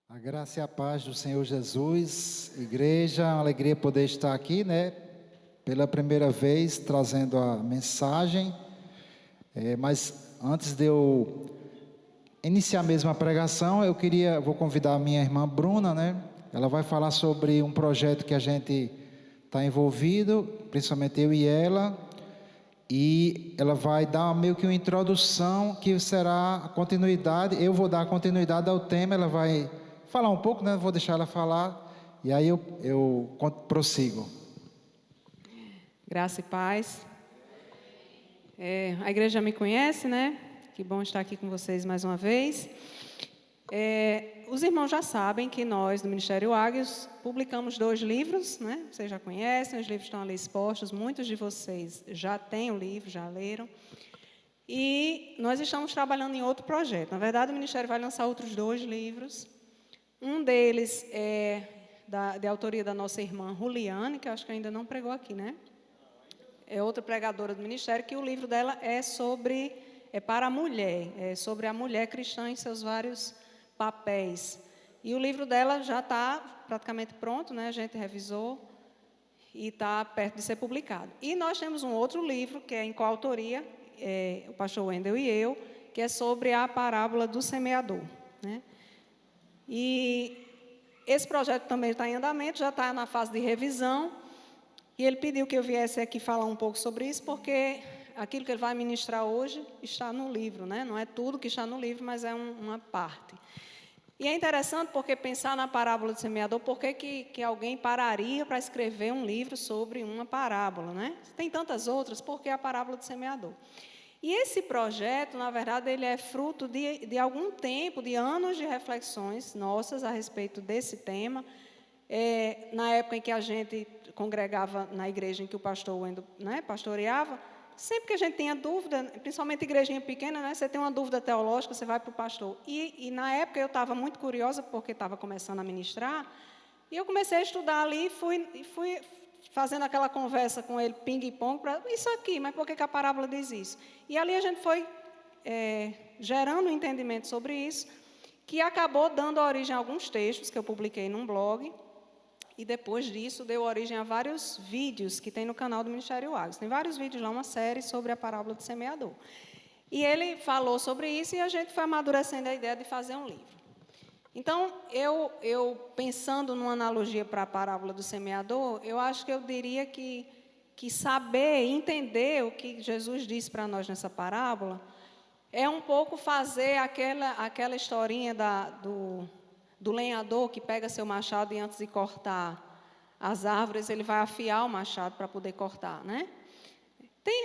A graça e a paz do Senhor Jesus, igreja, é uma alegria poder estar aqui, né? Pela primeira vez trazendo a mensagem. Mas antes de eu iniciar mesmo a pregação, vou convidar a minha irmã Bruna, né? Ela vai falar sobre um projeto que a gente está envolvido, principalmente eu e ela. E ela vai dar meio que uma introdução que será a continuidade. Eu vou dar continuidade ao tema, ela vai falar um pouco, né? Vou deixar ela falar e aí eu prossigo. Graça e paz. A igreja me conhece, né? Que bom estar aqui com vocês mais uma vez. Os irmãos já sabem que nós, do Ministério Águios, publicamos 2 livros, né? Vocês já conhecem, os livros estão ali expostos, muitos de vocês já têm o livro, já leram. E nós estamos trabalhando em outro projeto. Na verdade, o Ministério vai lançar outros 2 livros. Um deles é de autoria da nossa irmã Juliane, que eu acho que ainda não pregou aqui, né? É outra pregadora do Ministério, que o livro dela é para a mulher, é sobre a mulher cristã em seus vários papéis. E o livro dela já está praticamente pronto, né? A gente revisou e está perto de ser publicado. E nós temos um outro livro, que é em coautoria, o pastor Wendel e eu, que é sobre a parábola do semeador, né? E esse projeto também está em andamento, já está na fase de revisão. E ele pediu que eu viesse aqui falar um pouco sobre isso, porque aquilo que ele vai ministrar hoje está no livro, né? Não é tudo que está no livro, mas é uma parte. E é interessante porque pensar na parábola do semeador, por que alguém pararia para escrever um livro sobre uma parábola, né? Tem tantas outras, por que a parábola do semeador? E esse projeto, na verdade, ele é fruto de algum tempo, de anos de reflexões nossas a respeito desse tema. Na época em que a gente congregava na igreja em que o pastor Wendel, né, pastoreava, sempre que a gente tinha dúvida, principalmente igrejinha pequena, né, você tem uma dúvida teológica, você vai para o pastor. E na época eu estava muito curiosa, porque estava começando a ministrar, e eu comecei a estudar ali e fui fazendo aquela conversa com ele, ping-pong, para isso aqui, mas por que a parábola diz isso? E ali a gente foi gerando um entendimento sobre isso, que acabou dando origem a alguns textos que eu publiquei num blog. E depois disso, deu origem a vários vídeos que tem no canal do Ministério Águios. Tem vários vídeos lá, uma série sobre a parábola do semeador. E ele falou sobre isso e a gente foi amadurecendo a ideia de fazer um livro. Então, eu pensando numa analogia para a parábola do semeador, eu acho que eu diria que saber, entender o que Jesus disse para nós nessa parábola, é um pouco fazer aquela historinha do lenhador que pega seu machado e antes de cortar as árvores, ele vai afiar o machado para poder cortar, né?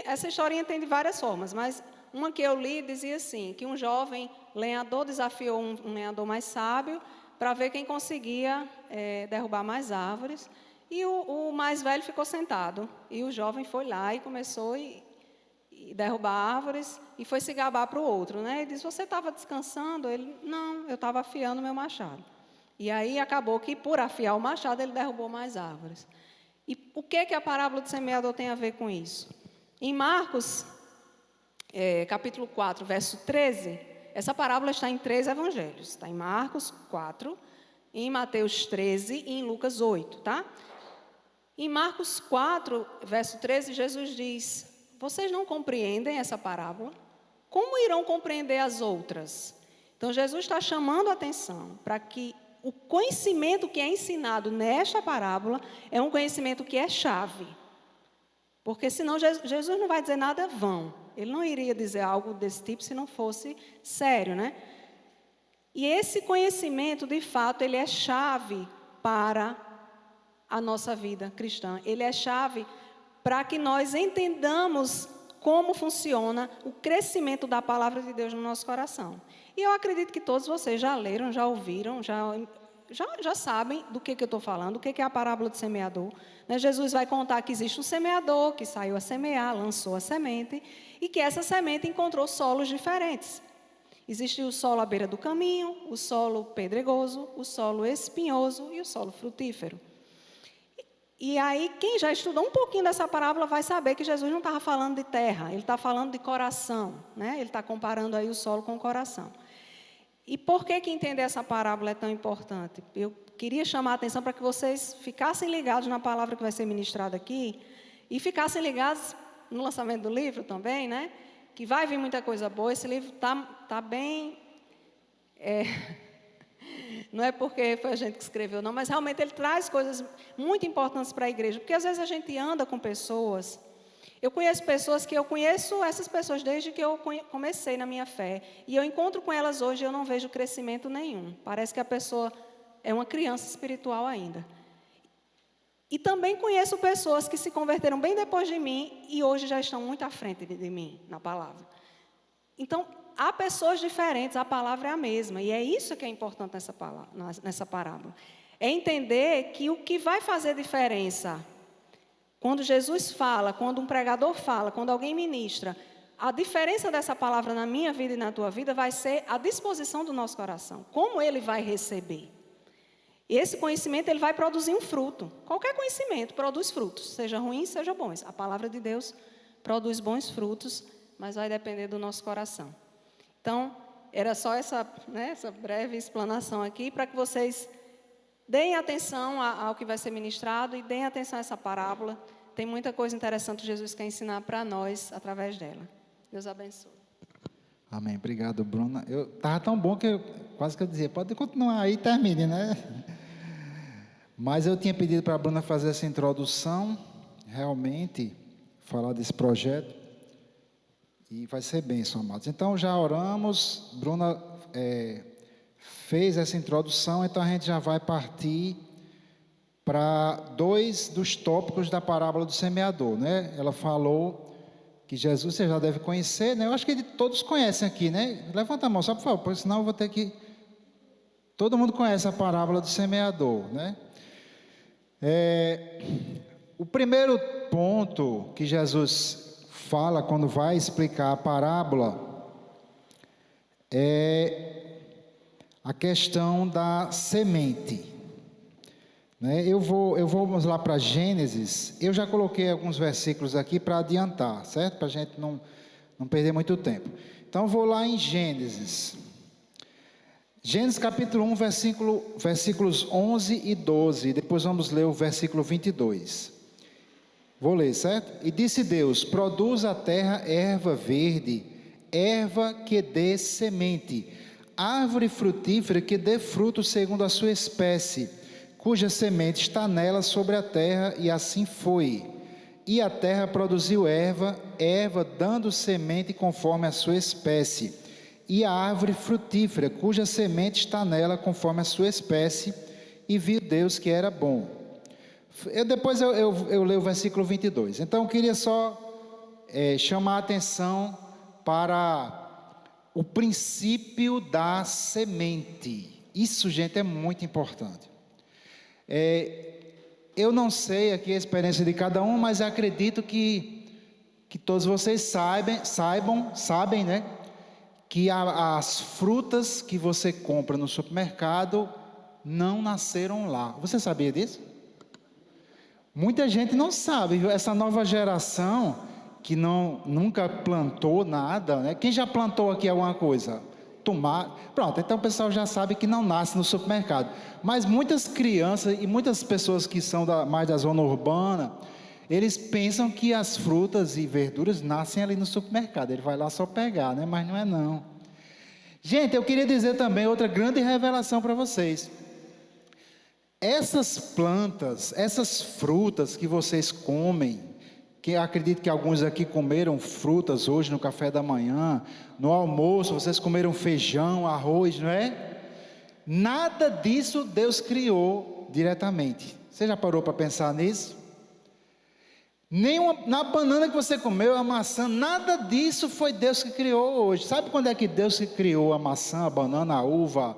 Essa historinha tem de várias formas, mas uma que eu li dizia assim, que um jovem lenhador desafiou um lenhador mais sábio para ver quem conseguia derrubar mais árvores, e o mais velho ficou sentado, e o jovem foi lá e começou e derrubar árvores e foi se gabar para o outro, né? Ele disse, você estava descansando? Ele, não, eu estava afiando o meu machado. E aí acabou que, por afiar o machado, ele derrubou mais árvores. E o que a parábola do semeador tem a ver com isso? Em Marcos, capítulo 4, verso 13, essa parábola está em 3 evangelhos. Está em Marcos 4, em Mateus 13 e em Lucas 8, tá? Em Marcos 4, verso 13, Jesus diz, vocês não compreendem essa parábola? Como irão compreender as outras? Então, Jesus está chamando a atenção para que o conhecimento que é ensinado nesta parábola é um conhecimento que é chave. Porque senão Jesus não vai dizer nada vão. Ele não iria dizer algo desse tipo se não fosse sério, né? E esse conhecimento, de fato, ele é chave para a nossa vida cristã. Ele é chave para que nós entendamos como funciona o crescimento da palavra de Deus no nosso coração. E eu acredito que todos vocês já leram, já ouviram, já sabem do que eu estou falando, o que é a parábola do semeador. Né? Jesus vai contar que existe um semeador que saiu a semear, lançou a semente, e que essa semente encontrou solos diferentes. Existe o solo à beira do caminho, o solo pedregoso, o solo espinhoso e o solo frutífero. E aí, quem já estudou um pouquinho dessa parábola vai saber que Jesus não estava falando de terra, ele está falando de coração, né? Ele está comparando aí o solo com o coração. E por que entender essa parábola é tão importante? Eu queria chamar a atenção para que vocês ficassem ligados na palavra que vai ser ministrada aqui e ficassem ligados no lançamento do livro também, né? Que vai vir muita coisa boa. Esse livro tá bem... Não é porque foi a gente que escreveu, não, mas realmente ele traz coisas muito importantes para a igreja. Porque às vezes a gente anda com pessoas... Eu conheço pessoas que eu conheço essas pessoas desde que eu comecei na minha fé. E eu encontro com elas hoje e eu não vejo crescimento nenhum. Parece que a pessoa é uma criança espiritual ainda. E também conheço pessoas que se converteram bem depois de mim e hoje já estão muito à frente de mim na palavra. Então, há pessoas diferentes, a palavra é a mesma. E é isso que é importante nessa parábola. É entender que o que vai fazer diferença... Quando Jesus fala, quando um pregador fala, quando alguém ministra, a diferença dessa palavra na minha vida e na tua vida vai ser a disposição do nosso coração. Como ele vai receber? E esse conhecimento ele vai produzir um fruto. Qualquer conhecimento produz frutos, seja ruim, seja bom. A palavra de Deus produz bons frutos, mas vai depender do nosso coração. Então, era só essa breve explanação aqui para que vocês... Deem atenção ao que vai ser ministrado e deem atenção a essa parábola. Tem muita coisa interessante que Jesus quer ensinar para nós através dela. Deus abençoe. Amém. Obrigado, Bruna. Estava tão bom que quase que eu dizia, pode continuar aí, termine, né? Mas eu tinha pedido para a Bruna fazer essa introdução, realmente, falar desse projeto. E vai ser bênção, amados. Então, já oramos. Bruna... fez essa introdução, então a gente já vai partir para 2 dos tópicos da parábola do semeador, né? Ela falou que Jesus, você já deve conhecer, né? Eu acho que todos conhecem aqui, né? Levanta a mão, só por favor, porque senão eu vou ter que... Todo mundo conhece a parábola do semeador, né? O primeiro ponto que Jesus fala quando vai explicar a parábola é a questão da semente, né? Vamos lá para Gênesis. Eu já coloquei alguns versículos aqui para adiantar, certo? Para a gente não perder muito tempo. Então, vou lá em Gênesis. Gênesis capítulo 1, versículos 11 e 12. Depois vamos ler o versículo 22. Vou ler, certo? E disse Deus: produz a terra erva verde, erva que dê semente, árvore frutífera que dê fruto segundo a sua espécie, cuja semente está nela sobre a terra, e assim foi. E a terra produziu erva dando semente conforme a sua espécie, e a árvore frutífera, cuja semente está nela conforme a sua espécie, e viu Deus que era bom. Depois eu leio o versículo 22. Então eu queria só chamar a atenção para o princípio da semente. Isso, gente, é muito importante. Eu não sei aqui a experiência de cada um, mas acredito que todos vocês sabem, né? Que as frutas que você compra no supermercado não nasceram lá. Você sabia disso? Muita gente não sabe, viu? Essa nova geração que nunca plantou nada, né? Quem já plantou aqui alguma coisa? Tomate. Pronto, então o pessoal já sabe que não nasce no supermercado. Mas muitas crianças e muitas pessoas que são mais da zona urbana, eles pensam que as frutas e verduras nascem ali no supermercado. Ele vai lá só pegar, né? Mas não é não. Gente, eu queria dizer também outra grande revelação para vocês. Essas plantas, essas frutas que vocês comem, que acredito que alguns aqui comeram frutas hoje no café da manhã, no almoço, vocês comeram feijão, arroz, não é? Nada disso Deus criou diretamente. Você já parou para pensar nisso? Na banana que você comeu, a maçã, nada disso foi Deus que criou hoje. Sabe quando é que Deus que criou a maçã, a banana, a uva,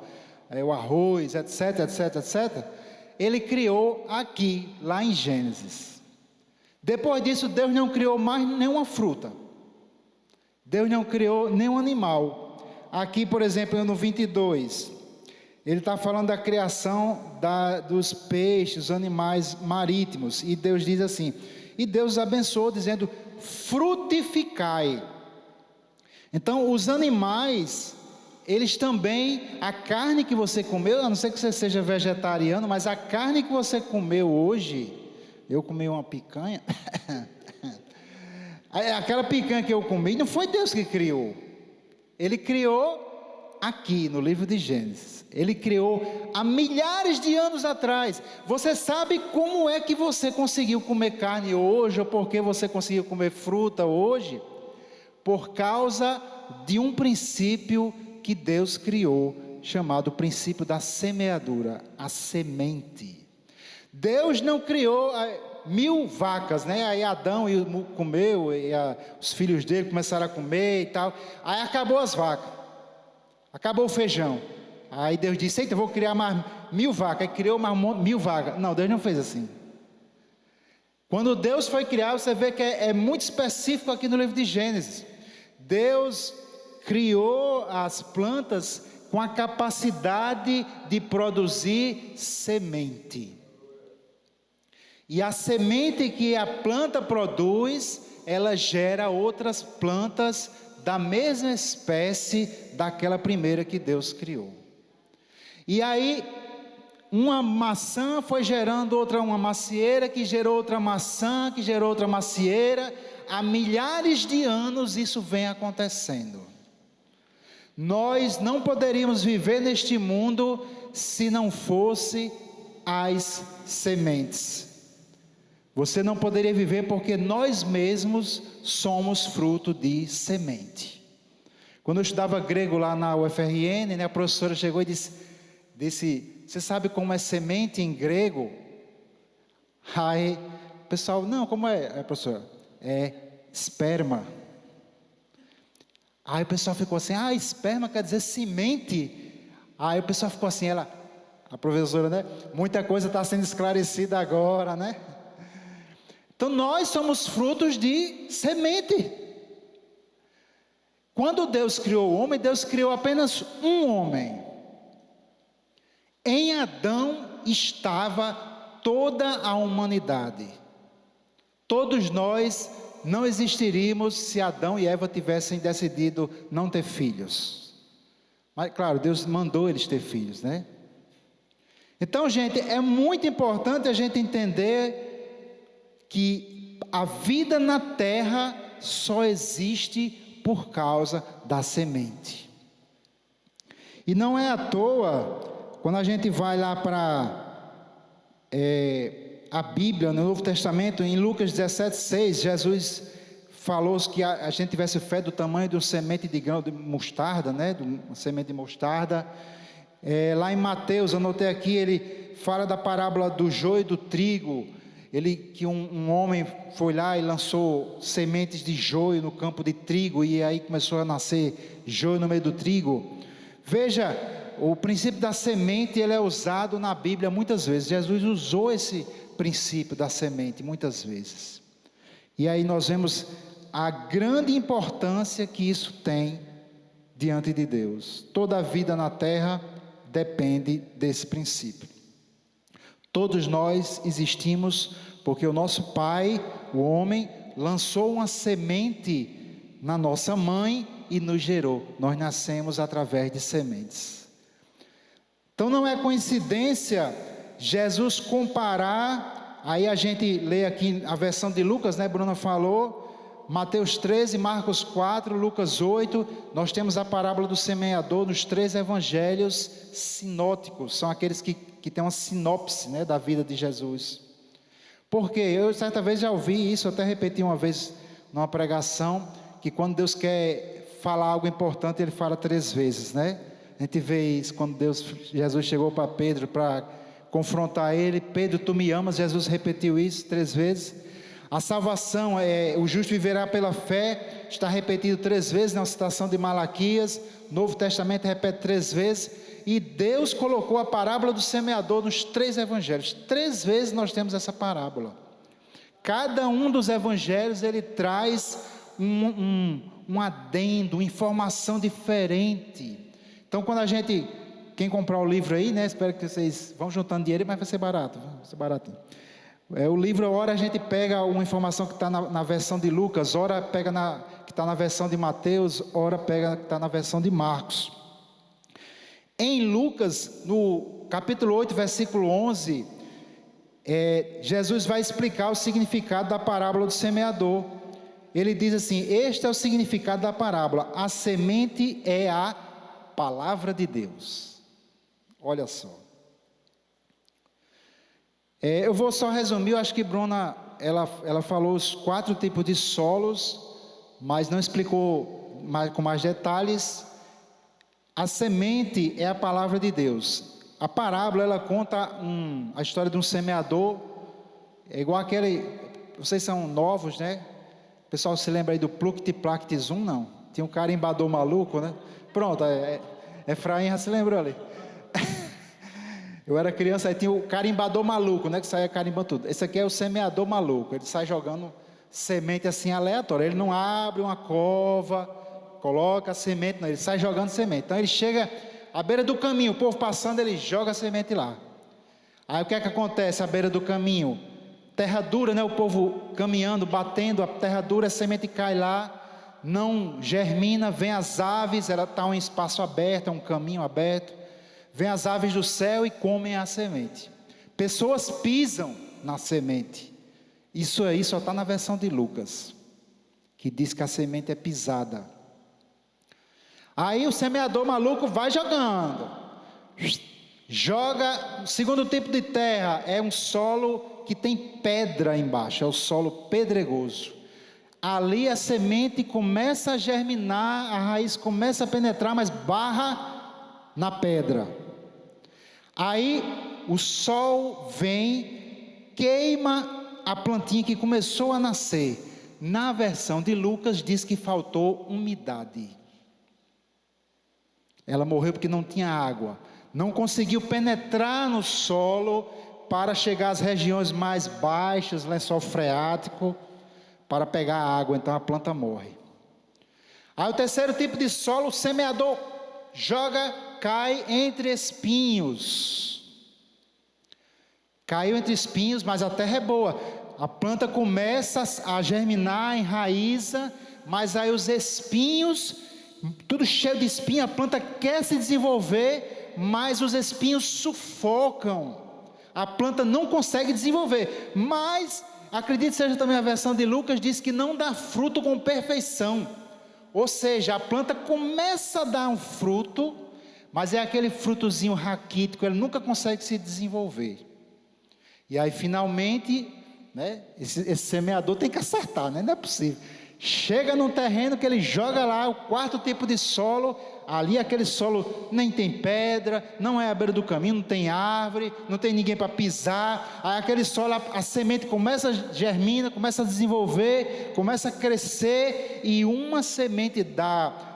o arroz, etc, etc, etc? Ele criou aqui, lá em Gênesis. Depois disso, Deus não criou mais nenhuma fruta. Deus não criou nenhum animal. Aqui, por exemplo, no 22, ele está falando da criação dos peixes, dos animais marítimos. E Deus diz assim, e Deus abençoou dizendo, frutificai. Então, os animais eles também, a carne que você comeu, a não ser que você seja vegetariano, mas a carne que você comeu hoje, eu comi uma picanha, aquela picanha que eu comi, não foi Deus que criou, Ele criou aqui no livro de Gênesis, Ele criou há milhares de anos atrás. Você sabe como é que você conseguiu comer carne hoje, ou por que você conseguiu comer fruta hoje? Por causa de um princípio que Deus criou, chamado princípio da semeadura, a semente. Deus não criou 1000 vacas, né? Aí Adão comeu, e os filhos dele começaram a comer e tal. Aí acabou as vacas, acabou o feijão. Aí Deus disse: eita, eu vou criar mais 1000 vacas. Aí criou mais 1000 vacas. Não, Deus não fez assim. Quando Deus foi criar, você vê que é muito específico aqui no livro de Gênesis. Deus criou as plantas com a capacidade de produzir semente. E a semente que a planta produz, ela gera outras plantas da mesma espécie daquela primeira que Deus criou. E aí, uma maçã foi gerando uma macieira, que gerou outra maçã, que gerou outra macieira. Há milhares de anos isso vem acontecendo. Nós não poderíamos viver neste mundo se não fosse as sementes. Você não poderia viver porque nós mesmos somos fruto de semente. Quando eu estudava grego lá na UFRN, né, a professora chegou e disse: você sabe como é semente em grego? Aí o pessoal: não, como é, professora? É esperma. Aí o pessoal ficou assim: esperma quer dizer semente. Aí o pessoal ficou assim, a professora, né? Muita coisa está sendo esclarecida agora, né? Então nós somos frutos de semente. Quando Deus criou o homem, Deus criou apenas um homem. Em Adão estava toda a humanidade. Todos nós não existiríamos se Adão e Eva tivessem decidido não ter filhos. Mas claro, Deus mandou eles ter filhos, né? Então, gente, é muito importante a gente entender que a vida na terra só existe por causa da semente. E não é à toa, quando a gente vai lá para a Bíblia, no Novo Testamento, em Lucas 17:6, Jesus falou que a gente tivesse fé do tamanho de uma semente de grão de mostarda, né? De uma semente de mostarda. Lá em Mateus, anotei aqui, ele fala da parábola do joio e do trigo. Que um homem foi lá e lançou sementes de joio no campo de trigo, e aí começou a nascer joio no meio do trigo. Veja, o princípio da semente, ele é usado na Bíblia muitas vezes. Jesus usou esse princípio da semente muitas vezes. E aí nós vemos a grande importância que isso tem diante de Deus. Toda a vida na terra depende desse princípio. Todos nós existimos porque o nosso pai, o homem, lançou uma semente na nossa mãe e nos gerou. Nós nascemos através de sementes. Então não é coincidência Jesus comparar, aí a gente lê aqui a versão de Lucas, né? Bruna falou, Mateus 13, Marcos 4, Lucas 8, nós temos a parábola do semeador nos 3 evangelhos sinóticos, são aqueles que têm uma sinopse, né, da vida de Jesus. Porque eu certa vez já ouvi isso, até repeti uma vez numa pregação, que quando Deus quer falar algo importante, Ele fala 3 vezes, né? A gente vê isso quando Jesus chegou para Pedro para confrontar ele: Pedro, tu me amas? Jesus repetiu isso 3 vezes. A salvação, o justo viverá pela fé, está repetido 3 vezes na citação de Malaquias. Novo Testamento repete 3 vezes. E Deus colocou a parábola do semeador nos 3 evangelhos. 3 vezes nós temos essa parábola. Cada um dos evangelhos, ele traz um adendo, uma informação diferente. Então, quando quem comprar o livro aí, né? Espero que vocês vão juntando dinheiro, mas vai ser barato, vai ser baratinho. O livro, ora a gente pega uma informação que está na versão de Lucas, ora pega que está na versão de Mateus, ora pega que está na versão de Marcos. Em Lucas, no capítulo 8, versículo 11, Jesus vai explicar o significado da parábola do semeador. Ele diz assim: este é o significado da parábola: a semente é a palavra de Deus. Olha só. Eu vou só resumir. Eu acho que Bruna, ela falou os 4 tipos de solos, mas não explicou com mais detalhes. A semente é a palavra de Deus. A parábola, ela conta a história de um semeador. É igual aquele, vocês são novos, né? O pessoal se lembra aí do Plucti-Placti Zoom? Não, tinha um carimbador maluco, né? Pronto, Efraim já se lembrou ali. Eu era criança, aí tinha o carimbador maluco, né? Que saía carimbando tudo. Esse aqui é o semeador maluco. Ele sai jogando semente assim aleatória. Ele não abre uma cova, coloca a semente, não. Ele sai jogando semente. Então ele chega à beira do caminho, o povo passando, ele joga a semente lá. Aí o que é que acontece à beira do caminho? Terra dura, né? O povo caminhando, batendo, a terra dura, a semente cai lá, não germina, vem as aves, ela está em espaço aberto, é um caminho aberto. Vem as aves do céu e comem a semente. Pessoas pisam na semente. Isso aí só está na versão de Lucas, que diz que a semente é pisada. Aí o semeador maluco vai jogando. Joga. O segundo tipo de terra é um solo que tem pedra embaixo, é o solo pedregoso. Ali a semente começa a germinar, a raiz começa a penetrar, mas barra na pedra. Aí o sol vem, queima a plantinha que começou a nascer. Na versão de Lucas diz que faltou umidade. Ela morreu porque não tinha água. Não conseguiu penetrar no solo para chegar às regiões mais baixas, lençol freático, para pegar a água, então a planta morre. Aí o terceiro tipo de solo, o semeador joga, cai entre espinhos. Caiu entre espinhos, mas a terra é boa. A planta começa a germinar, enraiza, mas aí os espinhos, tudo cheio de espinho, a planta quer se desenvolver, mas os espinhos sufocam. A planta não consegue desenvolver, mas, acredito que seja também a versão de Lucas, diz que não dá fruto com perfeição. Ou seja, a planta começa a dar um fruto, mas é aquele frutozinho raquítico, ele nunca consegue se desenvolver. E aí finalmente, né, esse semeador tem que acertar, né? Não é possível. Chega num terreno que ele joga lá, o 4º tipo de solo, ali aquele solo nem tem pedra, não é à beira do caminho, não tem árvore, não tem ninguém para pisar. Aí aquele solo, a semente começa a germina, começa a desenvolver, começa a crescer, e uma semente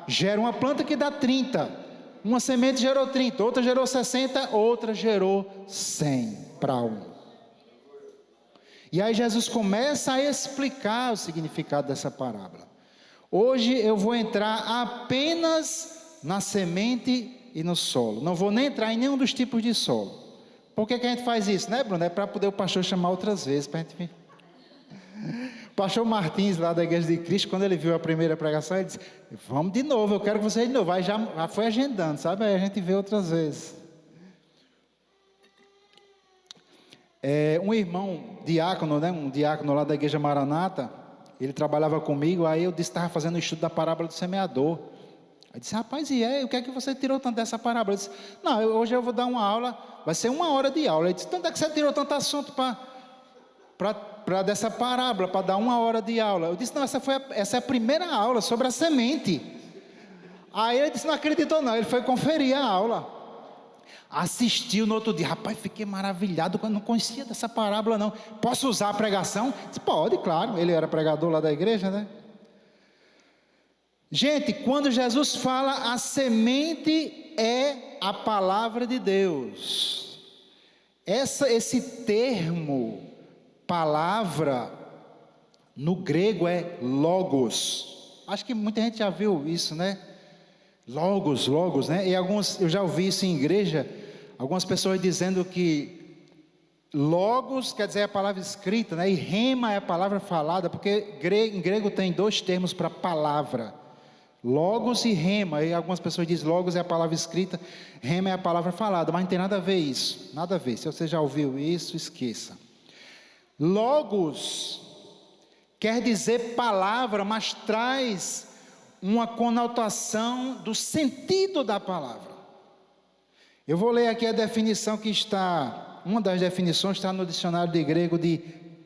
gera uma planta que dá 30. Uma semente gerou 30, outra gerou 60, outra gerou 100 para 1. E aí Jesus começa a explicar o significado dessa parábola. Hoje eu vou entrar apenas na semente e no solo. Não vou nem entrar em nenhum dos tipos de solo. Por que a gente faz isso, né, Bruno? É para poder o pastor chamar outras vezes, para a gente vir. O pastor Martins, lá da Igreja de Cristo, quando ele viu a primeira pregação, ele disse: vamos de novo, eu quero que vocês de novo. Aí já foi agendando, sabe? Aí a gente vê outras vezes. Um irmão diácono, né, um diácono lá da Igreja Maranata, ele trabalhava comigo. Aí eu disse que estava fazendo o estudo da parábola do semeador. Aí disse: rapaz, o que é que você tirou tanto dessa parábola? Eu disse: não, hoje eu vou dar uma aula, vai ser 1 hora de aula. Ele disse: então, onde é que você tirou tanto assunto para dessa parábola, para dar 1 hora de aula? Eu disse: não, essa é a primeira aula sobre a semente. Aí ele disse: não acreditou não, ele foi conferir a aula. Assistiu no outro dia. Rapaz, fiquei maravilhado, quando não conhecia dessa parábola não. Posso usar a pregação? Disse: pode, claro. Ele era pregador lá da igreja, né? Gente, quando Jesus fala, a semente é a palavra de Deus. Esse termo, palavra, no grego é logos. Acho que muita gente já viu isso, né? Logos, né? E eu já ouvi isso em igreja, algumas pessoas dizendo que logos quer dizer a palavra escrita, né? E rema é a palavra falada, porque em grego tem 2 termos para palavra. Logos e rema, e algumas pessoas dizem logos é a palavra escrita, rema é a palavra falada, mas não tem nada a ver isso, nada a ver. Se você já ouviu isso, esqueça. Logos quer dizer palavra, mas traz uma conotação do sentido da palavra. Eu vou ler aqui a definição que está, uma das definições está no dicionário de grego de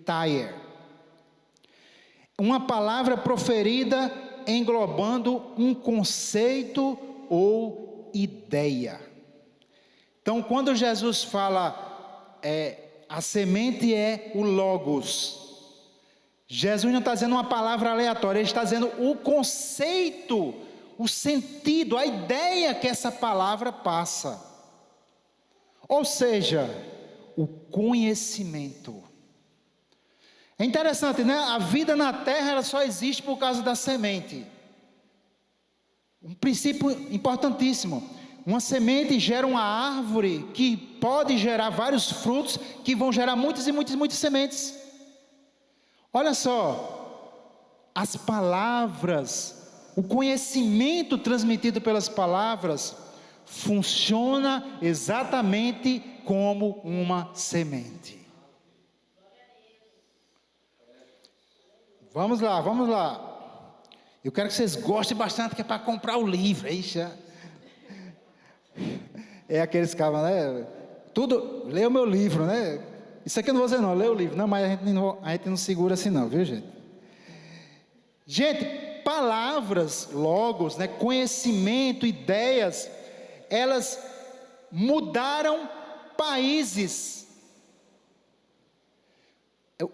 Thayer. Uma palavra proferida englobando um conceito ou ideia. Então, quando Jesus fala, a semente é o Logos, Jesus não está dizendo uma palavra aleatória, ele está dizendo o conceito, o sentido, a ideia que essa palavra passa. Ou seja, o conhecimento. É interessante, né? A vida na terra ela só existe por causa da semente. Um princípio importantíssimo. Uma semente gera uma árvore que pode gerar vários frutos que vão gerar muitas e muitas e muitas sementes. Olha só, as palavras, o conhecimento transmitido pelas palavras funciona exatamente como uma semente. Vamos lá. Eu quero que vocês gostem bastante, que é para comprar o livro. É aqueles caras, né? Tudo, lê o meu livro, né? Isso aqui eu não vou dizer não, lê o livro. Não, mas a gente não segura assim não, viu gente? Gente, palavras, logos, né? Conhecimento, ideias, elas mudaram países.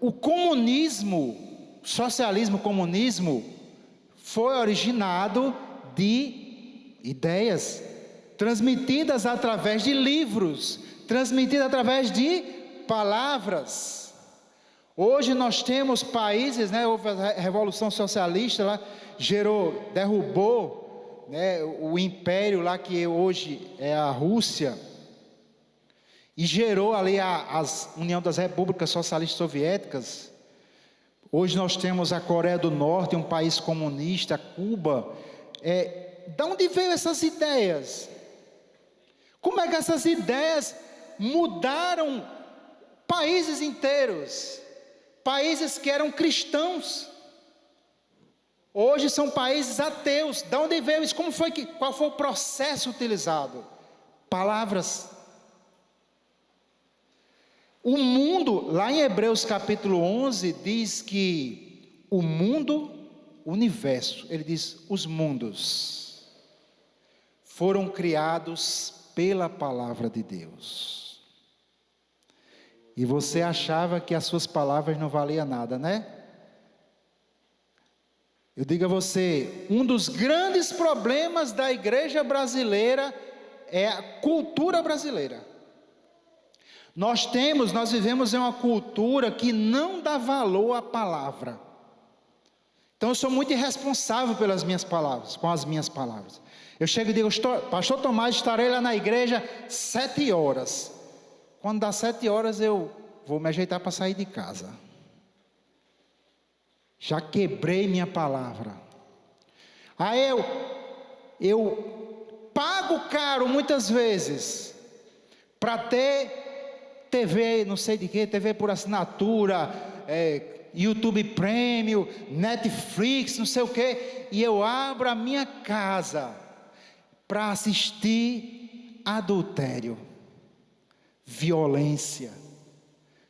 O comunismo, socialismo, comunismo, foi originado de ideias transmitidas através de livros, transmitidas através de palavras. Hoje nós temos países, né, houve a Revolução Socialista lá, derrubou, né, o império lá que hoje é a Rússia, e gerou ali a União das Repúblicas Socialistas Soviéticas. Hoje nós temos a Coreia do Norte, um país comunista, Cuba. De onde veio essas ideias? Como é que essas ideias mudaram países inteiros? Países que eram cristãos, hoje são países ateus. De onde veio isso? Qual foi o processo utilizado? Palavras. O mundo, lá em Hebreus capítulo 11, diz que o mundo, o universo, ele diz, os mundos foram criados pela palavra de Deus. E você achava que as suas palavras não valiam nada, né? Eu digo a você, um dos grandes problemas da igreja brasileira é a cultura brasileira. Nós vivemos em uma cultura que não dá valor à palavra. Então eu sou muito irresponsável pelas minhas palavras, com as minhas palavras. Eu chego e digo, pastor Tomás, estarei lá na igreja 7 horas. Quando dá 7 horas eu vou me ajeitar para sair de casa. Já quebrei minha palavra. Aí eu pago caro muitas vezes para ter TV, não sei de que, TV por assinatura, YouTube Premium, Netflix, não sei o que, e eu abro a minha casa para assistir adultério, violência,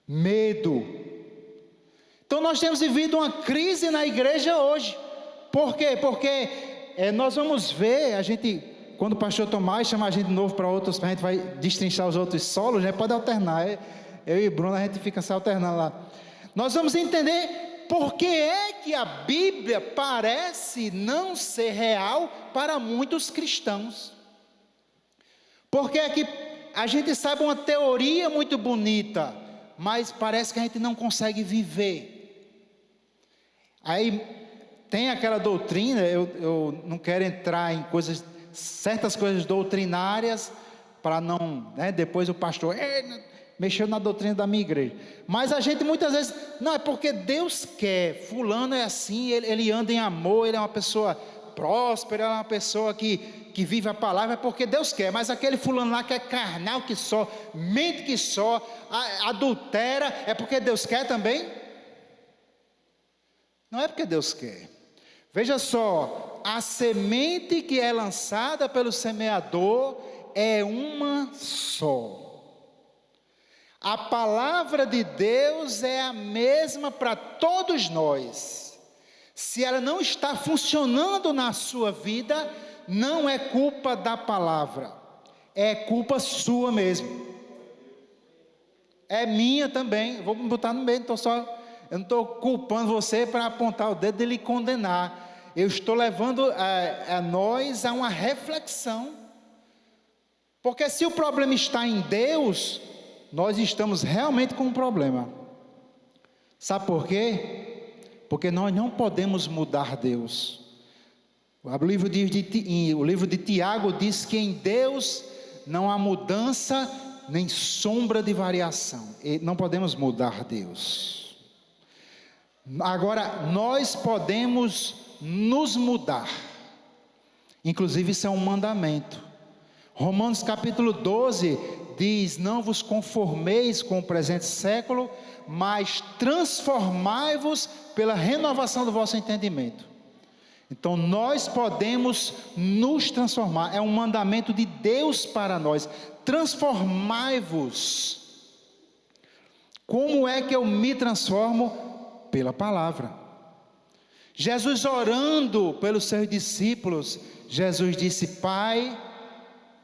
medo. Então nós temos vivido uma crise na igreja hoje. Por quê? Porque nós vamos ver, quando o pastor Tomás chama a gente de novo para outros, a gente vai destrinchar os outros solos, né? Pode alternar, eu e Bruno a gente fica se alternando lá. Nós vamos entender por que é que a Bíblia parece não ser real para muitos cristãos. Porque é que a gente sabe uma teoria muito bonita, mas parece que a gente não consegue viver. Aí tem aquela doutrina, eu não quero entrar em certas coisas doutrinárias, para não, né, depois o pastor mexeu na doutrina da minha igreja. Mas a gente muitas vezes, não, é porque Deus quer, fulano é assim, ele anda em amor, ele é uma pessoa próspera, ela é uma pessoa que vive a palavra, é porque Deus quer. Mas aquele fulano lá que é carnal, que só mente, que só adultera, é porque Deus quer também? Não é porque Deus quer. Veja só, a semente que é lançada pelo semeador é uma só. A palavra de Deus é a mesma para todos nós. Se ela não está funcionando na sua vida, não é culpa da palavra, é culpa sua mesmo. É minha também. Eu vou me botar no meio, eu não estou culpando você para apontar o dedo e lhe condenar. Eu estou levando a nós a uma reflexão. Porque se o problema está em Deus, nós estamos realmente com um problema. Sabe por quê? Porque nós não podemos mudar Deus. O livro de Tiago diz que em Deus não há mudança nem sombra de variação. E não podemos mudar Deus. Agora, nós podemos nos mudar. Inclusive, isso é um mandamento. Romanos capítulo 12 diz: não vos conformeis com o presente século, mas transformai-vos pela renovação do vosso entendimento. Então nós podemos nos transformar, é um mandamento de Deus para nós. Transformai-vos. Como é que eu me transformo? Pela palavra. Jesus orando pelos seus discípulos, Jesus disse: Pai,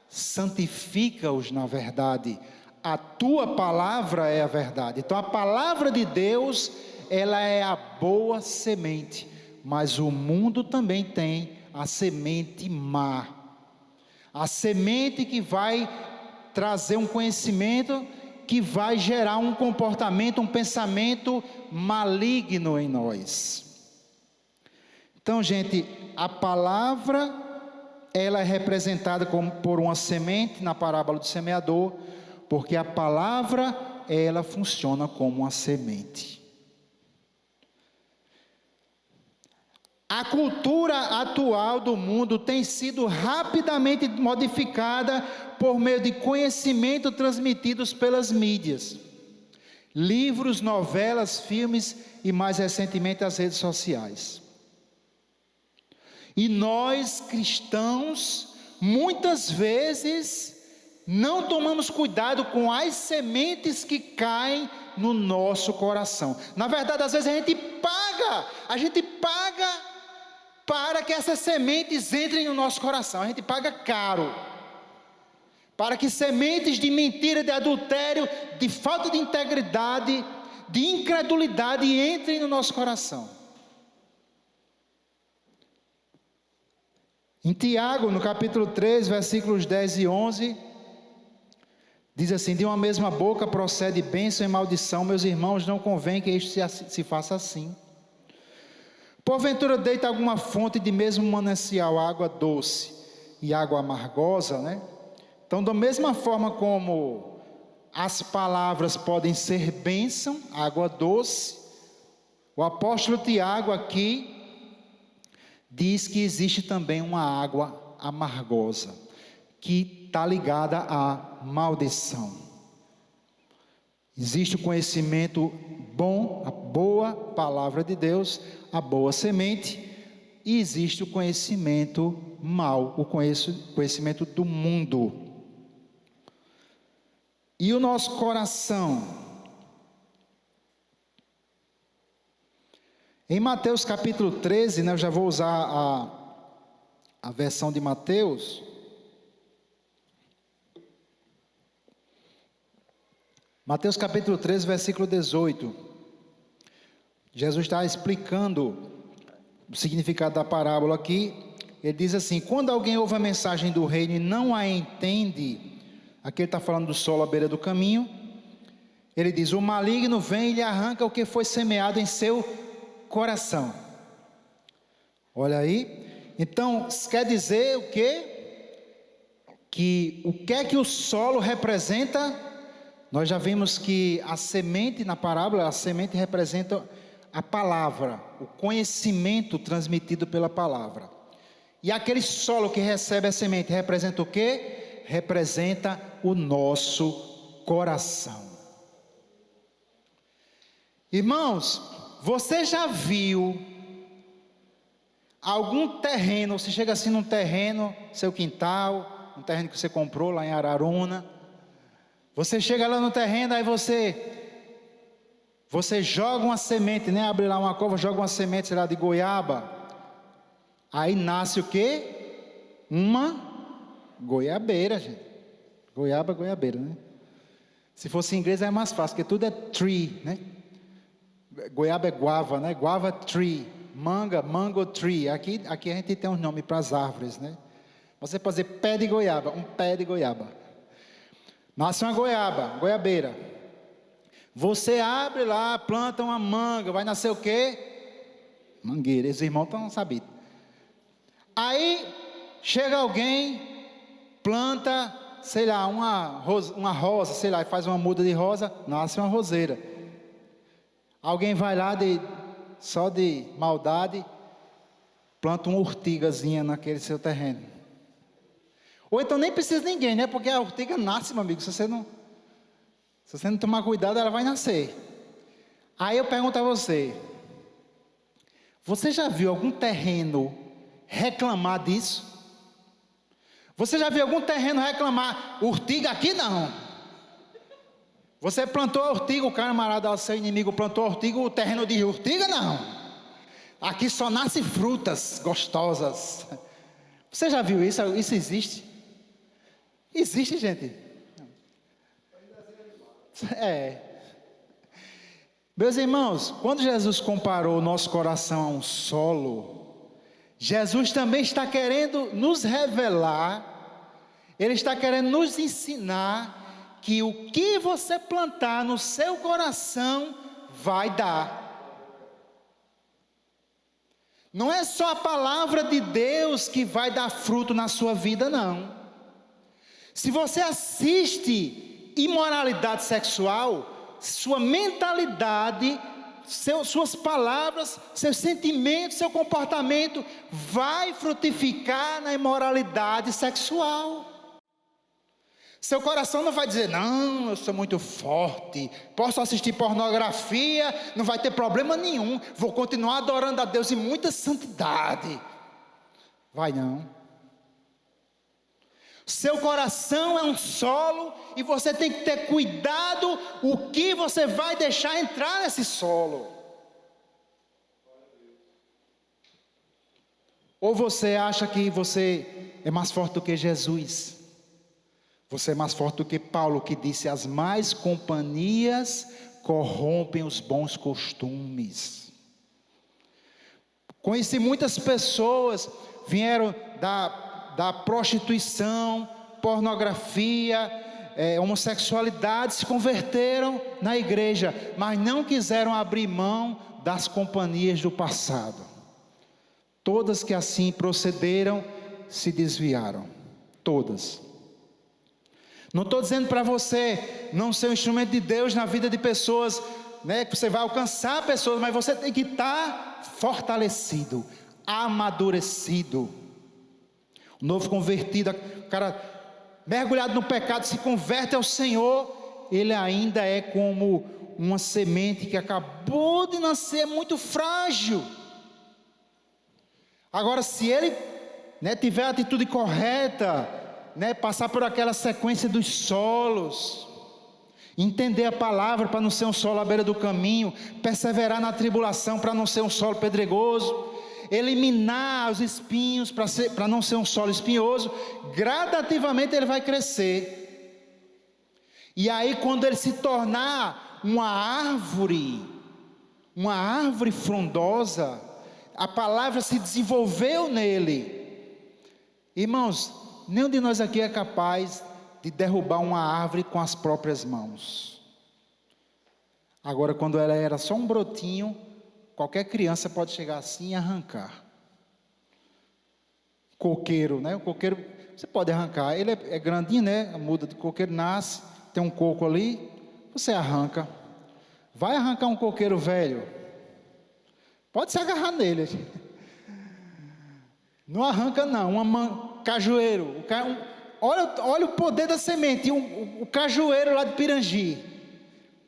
santifica-os na verdade, a tua palavra é a verdade. Então a palavra de Deus, ela é a boa semente, mas o mundo também tem a semente má, a semente que vai trazer um conhecimento, que vai gerar um comportamento, um pensamento maligno em nós. Então, gente, a palavra, ela é representada por uma semente na parábola do semeador, porque a palavra, ela funciona como uma semente. A cultura atual do mundo tem sido rapidamente modificada por meio de conhecimento transmitidos pelas mídias, livros, novelas, filmes e mais recentemente as redes sociais. E nós cristãos, muitas vezes, não tomamos cuidado com as sementes que caem no nosso coração. Na verdade, às vezes a gente paga para que essas sementes entrem no nosso coração. A gente paga caro para que sementes de mentira, de adultério, de falta de integridade, de incredulidade entrem no nosso coração. Em Tiago, no capítulo 3, versículos 10 e 11, diz assim: de uma mesma boca procede bênção e maldição, meus irmãos, não convém que isto se faça assim. Porventura deita alguma fonte de mesmo manancial água doce e água amargosa, né? Então, da mesma forma como as palavras podem ser bênção, água doce, o apóstolo Tiago aqui diz que existe também uma água amargosa, que está ligada à maldição. Existe o conhecimento bom, a boa palavra de Deus, a boa semente, e existe o conhecimento mau, o conhecimento do mundo. E o nosso coração? Em Mateus capítulo 13, né, eu já vou usar a versão de Mateus. Mateus capítulo 13, versículo 18. Jesus está explicando o significado da parábola aqui. Ele diz assim: quando alguém ouve a mensagem do reino e não a entende, aqui ele está falando do solo à beira do caminho, ele diz: o maligno vem e lhe arranca o que foi semeado em seu coração. Olha aí. Então, quer dizer o quê? Que o que é que o solo representa? Nós já vimos que a semente na parábola, a semente representa a palavra, o conhecimento transmitido pela palavra. E aquele solo que recebe a semente representa o quê? Representa o nosso coração. Irmãos, você já viu algum terreno, você chega assim num terreno, seu quintal, um terreno que você comprou lá em Araruna, você chega lá no terreno, aí você joga uma semente, né? Abre lá uma cova, joga uma semente, sei lá, de goiaba, aí nasce o quê? Uma goiabeira, gente. Goiabeira, né? Se fosse em inglês é mais fácil, porque tudo é tree, né? Goiaba é guava, né? Guava tree. Manga, mango tree. Aqui a gente tem um nome para as árvores, né? Você pode dizer pé de goiaba, um pé de goiaba. Nasce uma goiabeira. Você abre lá, planta uma manga, vai nascer o quê? Mangueira. Esses irmãos estão sabidos. Aí chega alguém, planta, sei lá, uma rosa, sei lá, e faz uma muda de rosa, nasce uma roseira. Alguém vai lá só de maldade, planta uma urtigazinha naquele seu terreno. Ou então nem precisa de ninguém, né? Porque a urtiga nasce, meu amigo. Se você não tomar cuidado, ela vai nascer. Aí eu pergunto a você: você já viu algum terreno reclamar disso? Você já viu algum terreno reclamar? Urtiga aqui não. Você plantou a urtiga, o camarada, seu inimigo plantou a urtiga, o terreno de urtiga não. Aqui só nasce frutas gostosas. Você já viu isso? Isso existe? Existe, gente. Meus irmãos, quando Jesus comparou o nosso coração a um solo, Jesus também está querendo nos revelar, Ele está querendo nos ensinar que o que você plantar no seu coração vai dar. Não é só a palavra de Deus que vai dar fruto na sua vida, não. Se você assiste imoralidade sexual, sua mentalidade, suas palavras, seus sentimentos, seu comportamento vai frutificar na imoralidade sexual. Seu coração não vai dizer: não, eu sou muito forte, posso assistir pornografia, não vai ter problema nenhum, vou continuar adorando a Deus em muita santidade. Vai não. Seu coração é um solo e você tem que ter cuidado o que você vai deixar entrar nesse solo. Ou você acha que você é mais forte do que Jesus? Você é mais forte do que Paulo, que disse: as más companhias corrompem os bons costumes. Conheci muitas pessoas, vieram da prostituição, pornografia, homossexualidade, se converteram na igreja, mas não quiseram abrir mão das companhias do passado. Todas que assim procederam, se desviaram. Todas. Não estou dizendo para você não ser um instrumento de Deus na vida de pessoas, né, que você vai alcançar pessoas, mas você tem que estar fortalecido, amadurecido. O novo convertido, o cara mergulhado no pecado, se converte ao Senhor, ele ainda é como uma semente que acabou de nascer, muito frágil. Agora, se ele, né, tiver a atitude correta, né, passar por aquela sequência dos solos, entender a palavra para não ser um solo à beira do caminho, perseverar na tribulação para não ser um solo pedregoso, eliminar os espinhos para não ser um solo espinhoso, gradativamente ele vai crescer. E aí, quando ele se tornar uma árvore frondosa, a palavra se desenvolveu nele. Irmãos, nenhum de nós aqui é capaz de derrubar uma árvore com as próprias mãos. Agora, quando ela era só um brotinho, qualquer criança pode chegar assim e arrancar. Coqueiro, né? O coqueiro, você pode arrancar. Ele é grandinho, né? A muda de coqueiro nasce, tem um coco ali, você arranca. Vai arrancar um coqueiro velho, pode se agarrar nele. Não arranca não, cajueiro. Olha o poder da semente. O cajueiro lá de Pirangi.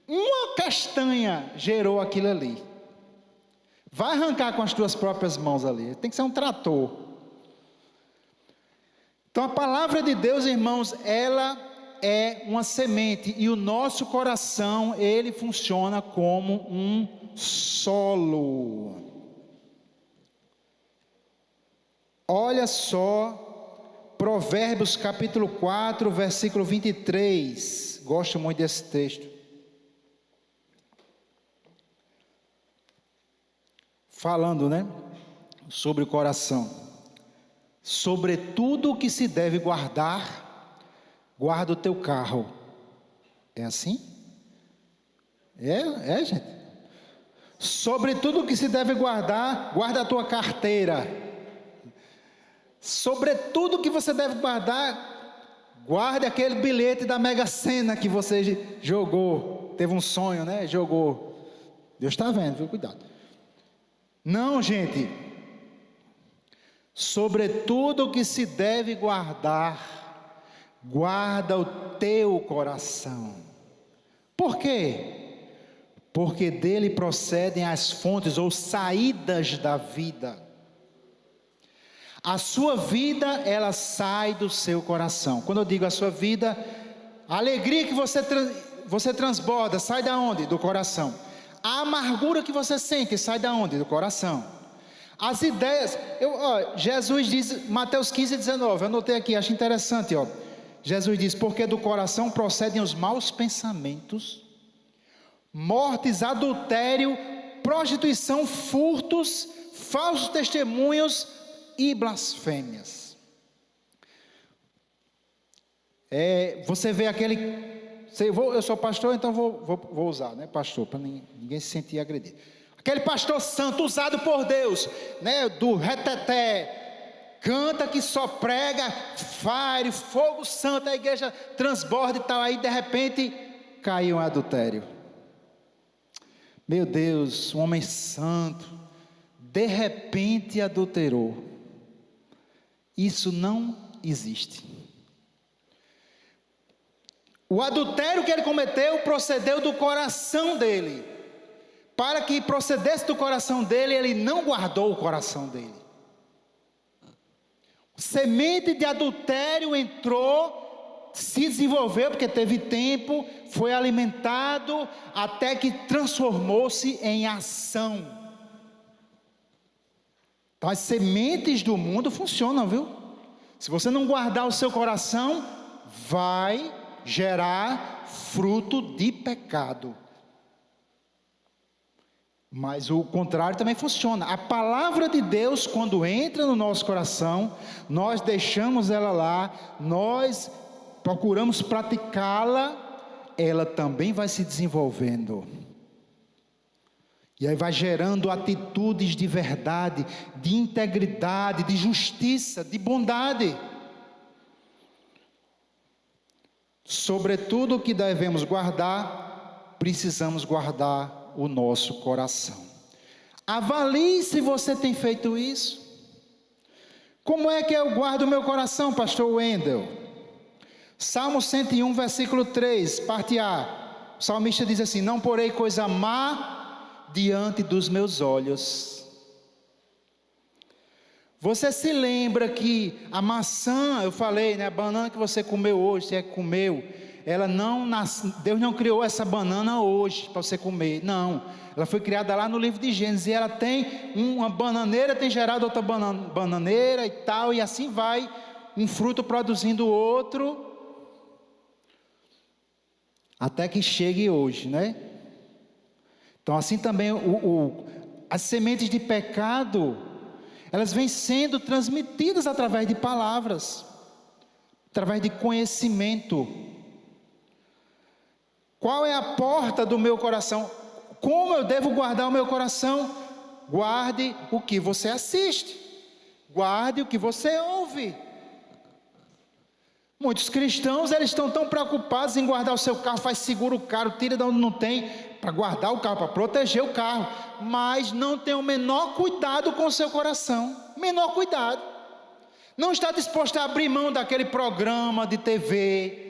Uma castanha gerou aquilo ali. Vai arrancar com as tuas próprias mãos ali. Tem que ser um trator. Então a palavra de Deus, irmãos, ela é uma semente. E o nosso coração, ele funciona como um solo. Olha só, Provérbios capítulo 4, versículo 23. Gosto muito desse texto. Falando, né, sobre o coração. Sobre tudo o que se deve guardar, guarda o teu carro. É assim? Gente. Sobre tudo o que se deve guardar, guarda a tua carteira. Sobre tudo que você deve guardar, guarde aquele bilhete da Mega Sena que você jogou. Teve um sonho, né? Jogou. Deus está vendo, viu? Cuidado. Não, gente. Sobre tudo que se deve guardar, guarda o teu coração. Por quê? Porque dele procedem as fontes ou saídas da vida. A sua vida, ela sai do seu coração. Quando eu digo a sua vida, a alegria que você transborda, sai da onde? Do coração. A amargura que você sente, sai da onde? Do coração. As ideias, Jesus diz, Mateus 15, 19, eu anotei aqui, acho interessante, Jesus diz, porque do coração procedem os maus pensamentos, mortes, adultério, prostituição, furtos, falsos testemunhos e blasfêmias. Você vê aquele, eu sou pastor, então vou usar, né, pastor, para ninguém se sentir agredido. Aquele pastor santo, usado por Deus, né, do reteté, canta que só prega, fire, fogo santo, a igreja transborda e tal, aí de repente, caiu um adultério. Meu Deus, um homem santo, de repente adulterou. Isso não existe. O adultério que ele cometeu procedeu do coração dele. Para que procedesse do coração dele, ele não guardou o coração dele. Semente de adultério entrou, se desenvolveu, porque teve tempo, foi alimentado, até que transformou-se em ação. Então as sementes do mundo funcionam, viu? Se você não guardar o seu coração, vai gerar fruto de pecado. Mas o contrário também funciona. A palavra de Deus, quando entra no nosso coração, nós deixamos ela lá, nós procuramos praticá-la, ela também vai se desenvolvendo. E aí vai gerando atitudes de verdade, de integridade, de justiça, de bondade. Sobretudo o que devemos guardar, precisamos guardar o nosso coração. Avalie se você tem feito isso. Como é que eu guardo o meu coração, pastor Wendel? Salmo 101, versículo 3, parte A. O salmista diz assim: não porei coisa má diante dos meus olhos. Você se lembra que a maçã, eu falei, né, a banana que você comeu hoje, você comeu, ela não Deus não criou essa banana hoje para você comer, não. Ela foi criada lá no livro de Gênesis, e ela tem uma bananeira, tem gerado outra bananeira e tal, e assim vai, um fruto produzindo outro, até que chegue hoje, né? Então assim também as sementes de pecado, elas vêm sendo transmitidas através de palavras, através de conhecimento. Qual é a porta do meu coração? Como eu devo guardar o meu coração? Guarde o que você assiste, guarde o que você ouve. Muitos cristãos, eles estão tão preocupados em guardar o seu carro, faz seguro o carro, tira de onde não tem, para guardar o carro, para proteger o carro, mas não tem o menor cuidado com o seu coração, menor cuidado. não está disposto a abrir mão daquele programa de TV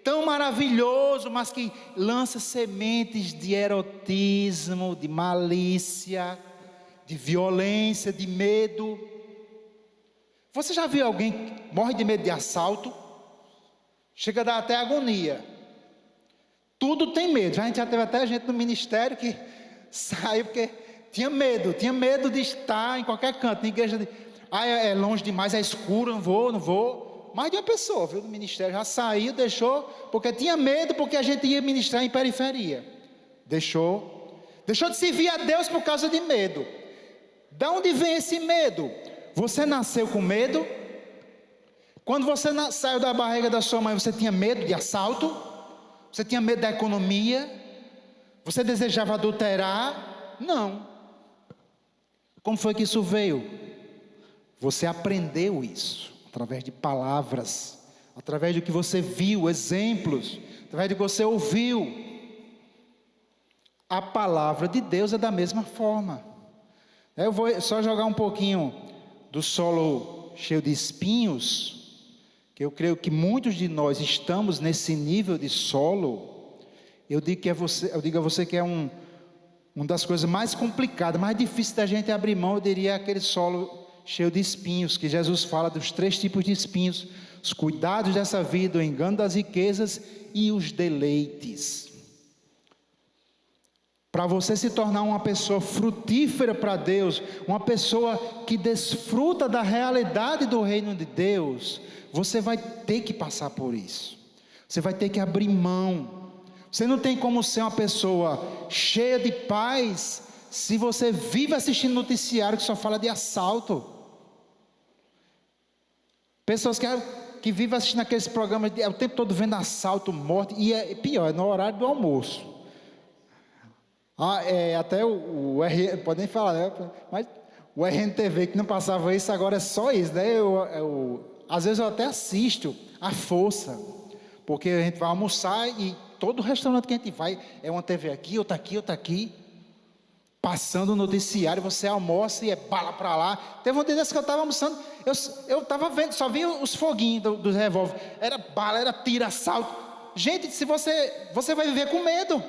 tão maravilhoso, mas que lança sementes de erotismo, de malícia, de violência, de medo. Você já viu alguém que morre de medo de assalto? Chega a dar até agonia. Tudo tem medo. A gente já teve até gente no ministério que saiu porque tinha medo de estar em qualquer canto, na igreja. É longe demais, é escuro, não vou. Mais de uma pessoa, viu, do ministério já saiu, deixou, porque tinha medo, porque a gente ia ministrar em periferia. Deixou de servir a Deus por causa de medo. De onde vem esse medo? Você nasceu com medo? Quando você saiu da barriga da sua mãe, você tinha medo de assalto? Você tinha medo da economia? Você desejava adulterar? Não. Como foi que isso veio? Você aprendeu isso através de palavras, através do que você viu, exemplos, através do que você ouviu. A palavra de Deus é da mesma forma. Eu vou só jogar um pouquinho do solo cheio de espinhos, que eu creio que muitos de nós estamos nesse nível de solo. Eu digo a você que é uma das coisas mais complicadas, mais difíceis da gente abrir mão, eu diria aquele solo cheio de espinhos, que Jesus fala dos 3 tipos de espinhos: os cuidados dessa vida, o engano das riquezas e os deleites. Para você se tornar uma pessoa frutífera para Deus, uma pessoa que desfruta da realidade do reino de Deus, você vai ter que passar por isso. Você vai ter que abrir mão. Você não tem como ser uma pessoa cheia de paz se você vive assistindo noticiário que só fala de assalto. Pessoas que vivem assistindo aqueles programas o tempo todo vendo assalto, morte, e é pior, é no horário do almoço. Até o RN, pode nem falar, né? Mas o RNTV que não passava isso, agora é só isso, né? Às vezes eu até assisto à força, porque a gente vai almoçar e todo restaurante que a gente vai é uma TV aqui, outra aqui, passando o noticiário, você almoça e é bala para lá. Teve um dia desse que eu estava almoçando, eu estava vendo, só vi os foguinhos dos revólver, era bala, era tiro, assalto. Gente, se você vai viver com medo.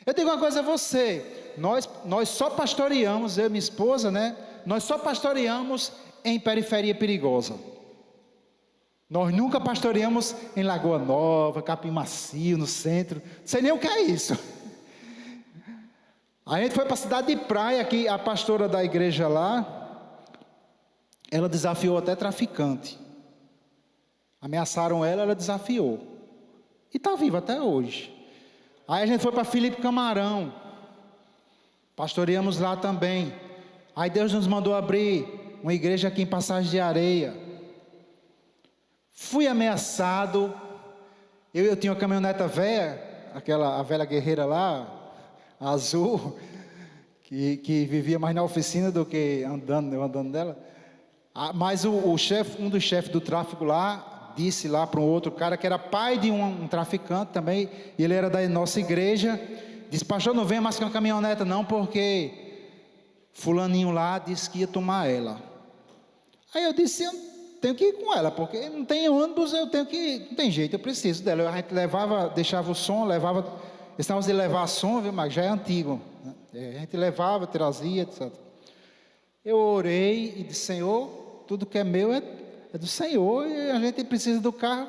Eu digo uma coisa a você, nós só pastoreamos, eu e minha esposa, né? Nós só pastoreamos em periferia perigosa. Nós nunca pastoreamos em Lagoa Nova, Capim Macio, no centro, não sei nem o que é isso. A gente foi para a cidade de Praia, que a pastora da igreja lá, ela desafiou até traficante. Ameaçaram ela desafiou. E está viva até hoje. Aí a gente foi para Felipe Camarão, pastoreamos lá também. Aí Deus nos mandou abrir uma igreja aqui em Passagem de Areia. Fui ameaçado. Eu tinha uma caminhoneta velha, a velha guerreira lá, azul, que vivia mais na oficina do que eu andando dela. Mas um dos chefes do tráfico lá disse lá para um outro cara que era pai de um traficante também, e ele era da nossa igreja, disse: pastor, não venha mais com a caminhoneta não, porque fulaninho lá disse que ia tomar ela. Aí eu disse: eu tenho que ir com ela, porque não tem ônibus, não tem jeito, eu preciso dela. A gente deixava o som, esse negócio de levar som, viu, mas já é antigo, né? A gente levava, trazia, etc. Eu orei e disse: Senhor, tudo que é meu é do Senhor, e a gente precisa do carro.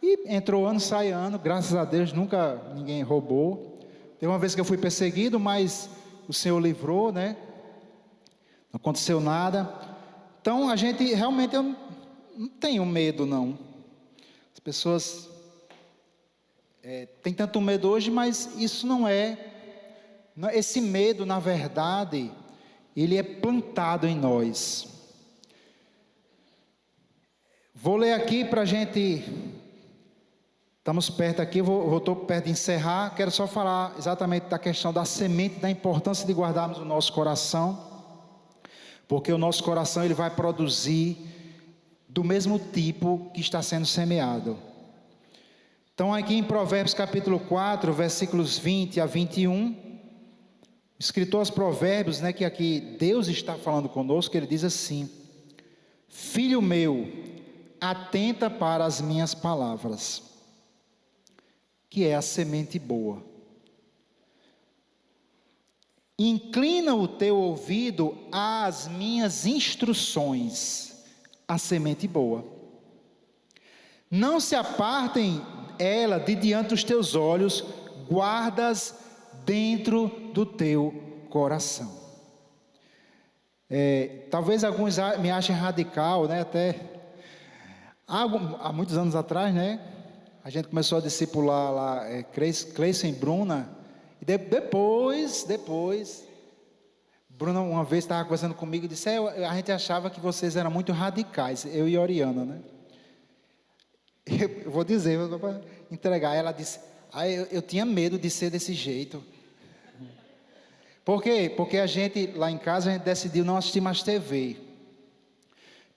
E entrou ano, sai ano, graças a Deus nunca ninguém roubou. Teve uma vez que eu fui perseguido, mas o Senhor livrou, né? Não aconteceu nada. Então a gente realmente, eu não tenho medo não. As pessoas têm tanto medo hoje, mas isso não é. Esse medo, na verdade, ele é plantado em nós. Vou ler aqui para a gente, estamos perto aqui, estou perto de encerrar, quero só falar exatamente da questão da semente, da importância de guardarmos o nosso coração, porque o nosso coração ele vai produzir do mesmo tipo que está sendo semeado. Então aqui em Provérbios capítulo 4, versículos 20 a 21, o escritor aos Provérbios, né, que aqui Deus está falando conosco, ele diz assim: Filho meu, atenta para as minhas palavras, que é a semente boa. Inclina o teu ouvido às minhas instruções, a semente boa. Não se apartem ela de diante dos teus olhos, guardas dentro do teu coração. Talvez alguns me achem radical, né? Até há muitos anos atrás, né? A gente começou a discipular lá Cleison e Bruna. E depois, Bruna uma vez estava conversando comigo e disse: a gente achava que vocês eram muito radicais, eu e Oriana, né? Eu vou dizer, para entregar. Ela disse: eu tinha medo de ser desse jeito. Por quê? Porque a gente, lá em casa, a gente decidiu não assistir mais TV.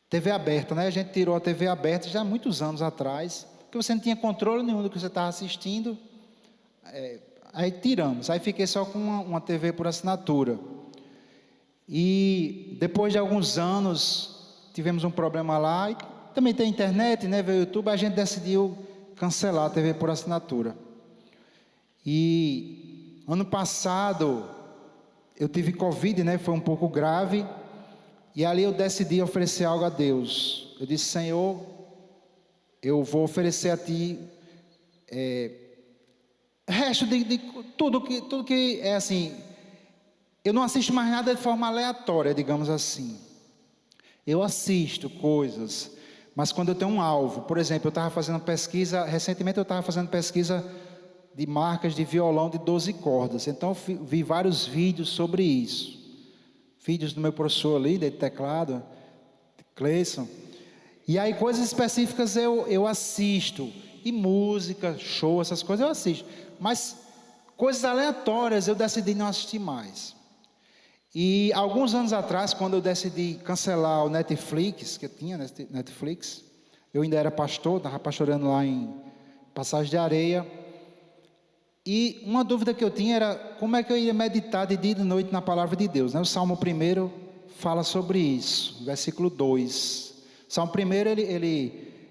TV aberta, né? A gente tirou a TV aberta já há muitos anos atrás, porque você não tinha controle nenhum do que você estava assistindo. Aí tiramos. Aí fiquei só com uma TV por assinatura. E depois de alguns anos, tivemos um problema lá. E também tem internet, né? Veio o YouTube. A gente decidiu cancelar a TV por assinatura. E ano passado eu tive Covid, né? Foi um pouco grave. E ali eu decidi oferecer algo a Deus. Eu disse: Senhor, eu vou oferecer a Ti resto de tudo que é assim. Eu não assisto mais nada de forma aleatória, digamos assim. Eu assisto coisas, mas quando eu tenho um alvo, por exemplo, eu estava fazendo pesquisa, recentemente eu estava fazendo pesquisa de marcas de violão de 12 cordas, então eu vi vários vídeos sobre isso, vídeos do meu professor ali, de teclado, Cleison, e aí coisas específicas eu assisto, e música, show, essas coisas eu assisto, mas coisas aleatórias eu decidi não assistir mais. E alguns anos atrás, quando eu decidi cancelar o Netflix, que eu tinha Netflix, eu ainda era pastor, estava pastoreando lá em Passagem de Areia, e uma dúvida que eu tinha era como é que eu ia meditar de dia e de noite na palavra de Deus, né? O Salmo 1 fala sobre isso, versículo 2. Salmo 1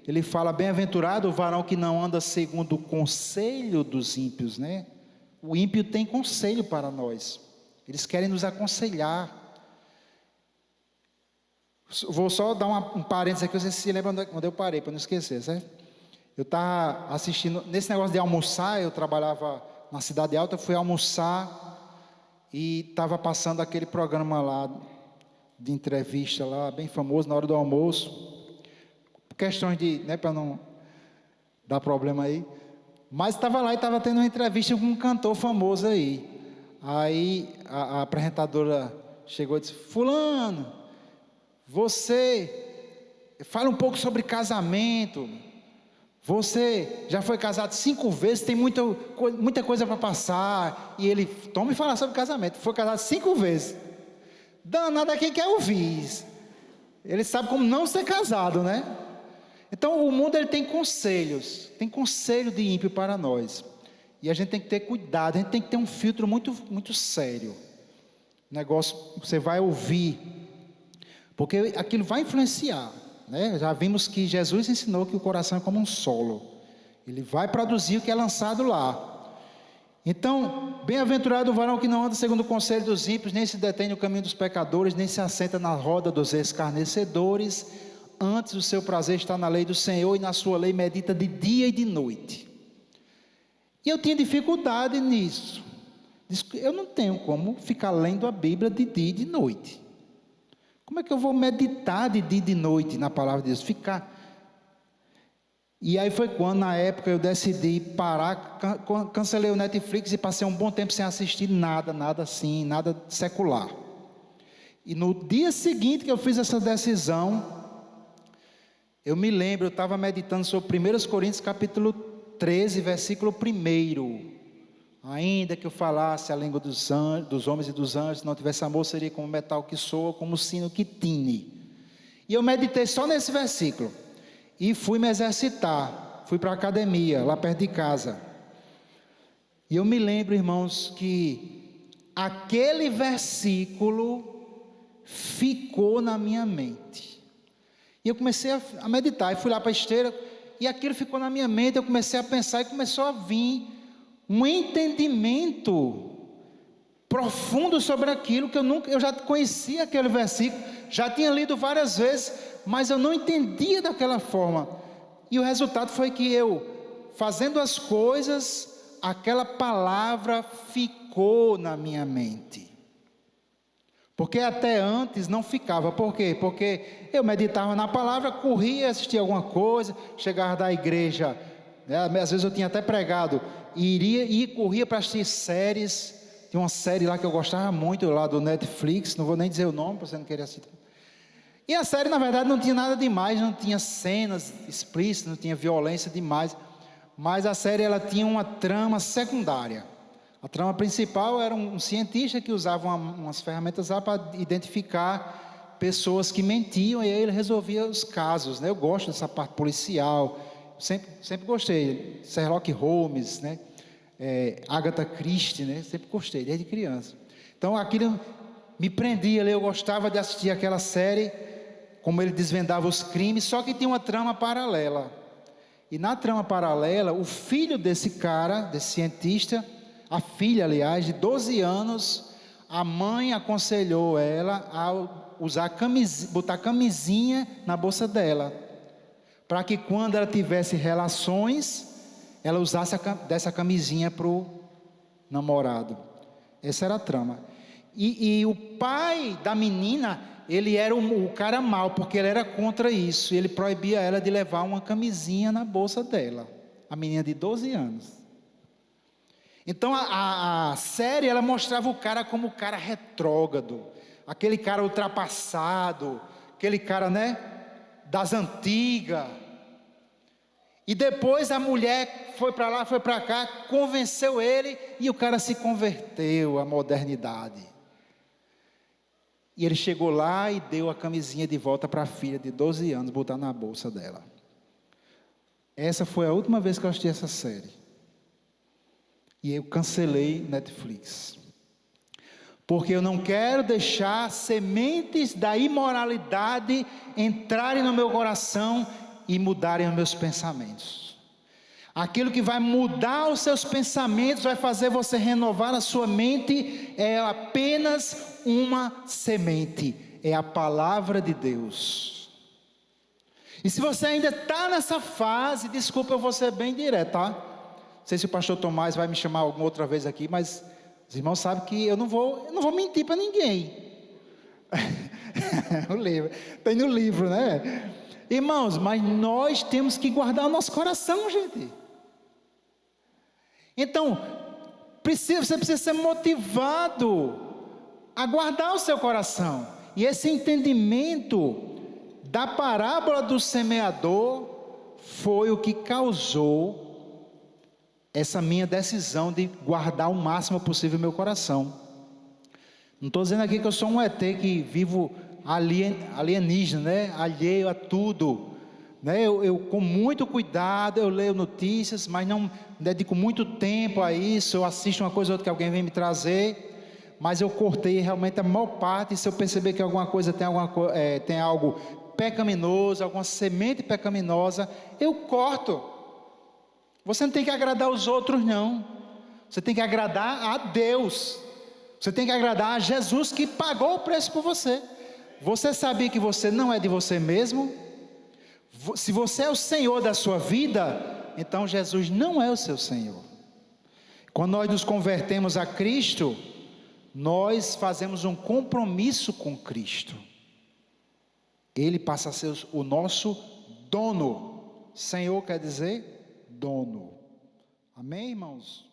ele fala: bem-aventurado o varão que não anda segundo o conselho dos ímpios, né? O ímpio tem conselho para nós. Eles querem nos aconselhar. Vou só dar um parênteses aqui, você se lembra onde eu parei, para não esquecer, certo? Eu estava assistindo, nesse negócio de almoçar, eu trabalhava na Cidade Alta, eu fui almoçar e estava passando aquele programa lá, de entrevista lá, bem famoso, na hora do almoço. Questões de, né, para não dar problema aí. Mas estava lá e estava tendo uma entrevista com um cantor famoso aí. Aí a apresentadora chegou e disse: fulano, você fala um pouco sobre casamento. Você já foi casado 5 vezes, tem muita coisa para passar. E ele, toma e fala sobre casamento. Foi casado 5 vezes. Danado é quem quer ouvir. Ele sabe como não ser casado, né? Então o mundo ele tem conselhos. Tem conselho de ímpio para nós. E a gente tem que ter cuidado, a gente tem que ter um filtro muito, muito sério. O negócio, você vai ouvir, porque aquilo vai influenciar, né? Já vimos que Jesus ensinou que o coração é como um solo. Ele vai produzir o que é lançado lá. Então, bem-aventurado o varão que não anda segundo o conselho dos ímpios, nem se detém no caminho dos pecadores, nem se assenta na roda dos escarnecedores. Antes o seu prazer está na lei do Senhor, e na sua lei medita de dia e de noite. E eu tinha dificuldade nisso. Eu não tenho como ficar lendo a Bíblia de dia e de noite. Como é que eu vou meditar de dia e de noite na palavra de Deus? E aí foi quando, na época, eu decidi parar, cancelei o Netflix e passei um bom tempo sem assistir nada assim, nada secular. E no dia seguinte que eu fiz essa decisão, eu me lembro, eu estava meditando sobre 1 Coríntios capítulo 13, versículo 1. Ainda que eu falasse a língua dos homens e dos anjos, se não tivesse amor, seria como metal que soa, como sino que tine. E eu meditei só nesse versículo. E fui me exercitar. Fui para a academia, lá perto de casa. E eu me lembro, irmãos, que aquele versículo ficou na minha mente. E eu comecei a meditar, e fui lá para a esteira, e aquilo ficou na minha mente, eu comecei a pensar, e começou a vir um entendimento profundo sobre aquilo, que eu já conhecia aquele versículo, já tinha lido várias vezes, mas eu não entendia daquela forma. E o resultado foi que eu, fazendo as coisas, aquela palavra ficou na minha mente. Porque até antes não ficava. Por quê? Porque eu meditava na palavra, corria, assistia alguma coisa, chegava da igreja, né? Às vezes eu tinha até pregado, e corria para assistir séries. Tinha uma série lá que eu gostava muito, lá do Netflix, não vou nem dizer o nome, para você não querer assistir. E a série, na verdade, não tinha nada demais, não tinha cenas explícitas, não tinha violência demais, mas a série, ela tinha uma trama secundária. A trama principal era um cientista que usava umas ferramentas lá para identificar pessoas que mentiam, e aí ele resolvia os casos, né? Eu gosto dessa parte policial, sempre gostei, Sherlock Holmes, né? Agatha Christie, né? Sempre gostei, desde criança. Então aquilo me prendia ali, eu gostava de assistir aquela série, como ele desvendava os crimes, só que tinha uma trama paralela. E na trama paralela, o filho desse cara, desse cientista, a filha, aliás, de 12 anos, a mãe aconselhou ela a botar camisinha na bolsa dela, para que quando ela tivesse relações, ela usasse dessa camisinha para o namorado. Essa era a trama. E o pai da menina, ele era o cara mau, porque ele era contra isso. Ele proibia ela de levar uma camisinha na bolsa dela. A menina de 12 anos. Então a série, ela mostrava o cara como o cara retrógrado, aquele cara ultrapassado, aquele cara, né, das antigas. E depois a mulher foi para lá, foi para cá, convenceu ele, e o cara se converteu à modernidade. E ele chegou lá e deu a camisinha de volta para a filha de 12 anos, botar na bolsa dela. Essa foi a última vez que eu assisti essa série. E eu cancelei Netflix. Porque eu não quero deixar sementes da imoralidade entrarem no meu coração e mudarem os meus pensamentos. Aquilo que vai mudar os seus pensamentos, vai fazer você renovar a sua mente, é apenas uma semente, é a palavra de Deus. E se você ainda está nessa fase, desculpa, eu vou ser bem direto, tá? Não sei se o pastor Tomás vai me chamar alguma outra vez aqui, mas os irmãos sabem que eu não vou mentir para ninguém. O livro, tem no livro, né? Irmãos, mas nós temos que guardar o nosso coração, gente. Então, você precisa ser motivado a guardar o seu coração. E esse entendimento da parábola do semeador foi o que causou essa minha decisão de guardar o máximo possível o meu coração. Não estou dizendo aqui que eu sou um ET que vivo alienígena, né? Alheio a tudo, né? Eu com muito cuidado, eu leio notícias, mas não dedico muito tempo a isso. Eu assisto uma coisa ou outra que alguém vem me trazer, mas eu cortei realmente a maior parte. Se eu perceber que alguma coisa tem algo pecaminoso, alguma semente pecaminosa, eu corto. Você não tem que agradar os outros, não. Você tem que agradar a Deus. Você tem que agradar a Jesus, que pagou o preço por você. Você sabia que você não é de você mesmo? Se você é o Senhor da sua vida, então Jesus não é o seu Senhor. Quando nós nos convertemos a Cristo, nós fazemos um compromisso com Cristo. Ele passa a ser o nosso dono. Senhor quer dizer dono. Amém, irmãos?